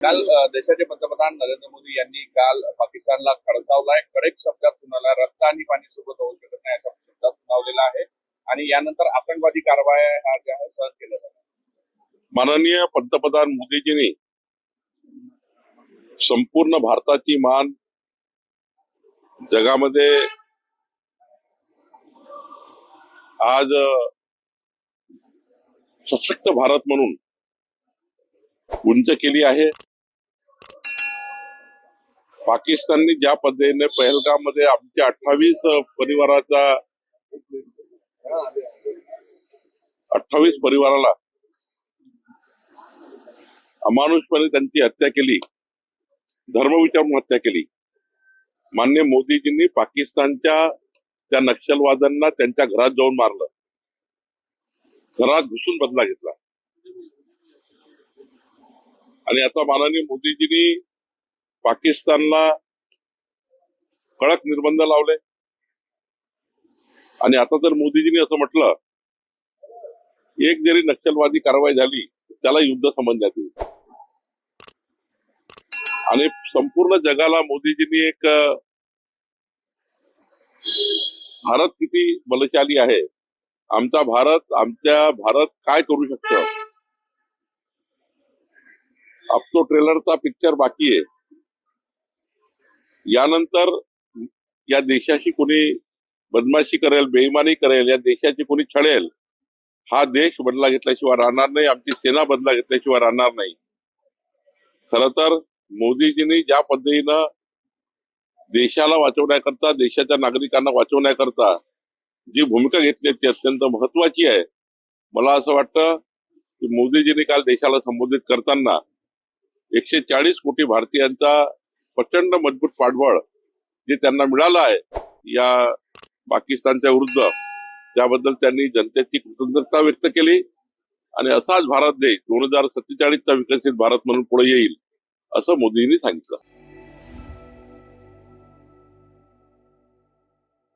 काल देशाचे पंतप्रधान नरेंद्र मोदी यांनी काल पाकिस्तानला खडसावलाय, कडक शब्दात सुनावला, रस्ता आणि पाणी सोबत होऊ शकत नाही अशा शब्दात सुनावलेला आहे आणि यानंतर आतंकवादी कारवाया ह्या ज्या आहेत सहन केल्या जातात। माननीय पंतप्रधान मोदीजींनी संपूर्ण भारताची मान जगामध्ये आज सशक्त भारत म्हणून उंच केली आहे। पाकिस्तानने ज्या पद्धतीने पहलगाम मध्ये आमच्या 28 परिवाराला अमानुषपणे त्यांची हत्या केली, धर्म विचारून हत्या केली। माननीय मोदीजींनी पाकिस्तानच्या त्या नक्षलवाद्यांना त्यांच्या घरात जाऊन मारलं, घरात घुसून बदला घेतला। आणि आता माननीय मोदीजींनी पाकिस्तानला कडक निर्बंध लावले आणि आता जर मोदीजींनी असं म्हटलं एक जरी नक्षलवादी कारवाई झाली त्याला युद्ध समजण्यात येईल। आणि संपूर्ण जगाला मोदीजींनी एक भारत किती बलशाली आहे, आमचा भारत काय करू शकतो। अब तो ट्रेलरचा पिक्चर बाकी आहे। यानंतर या देशाशी कोणी बदमाशी करेल, बेईमानी करेल, या देशाची कोणी छळेल, हा देश बदला घेतल्याशिवाय राहणार नाही, आमची सेना बदला घेतल्याशिवाय राहणार नाही। खर तर मोदीजींनी ज्या पद्धतीनं देशाला वाचवण्याकरता, देशाच्या नागरिकांना वाचवण्याकरता जी भूमिका घेतली ती अत्यंत महत्वाची आहे। मला असं वाटतं की मोदीजींनी काल देशाला संबोधित करताना 140 कोटी भारतीयांचा प्रचंड मजबूत पाठबळ जे त्यांना मिळालं आहे या पाकिस्तानच्या विरुद्ध, त्याबद्दल त्यांनी जनतेची कृतज्ञता व्यक्त केली। आणि असाच भारत देश 2047चा विकसित भारत म्हणून पुढे येईल असं मोदींनी सांगितलं।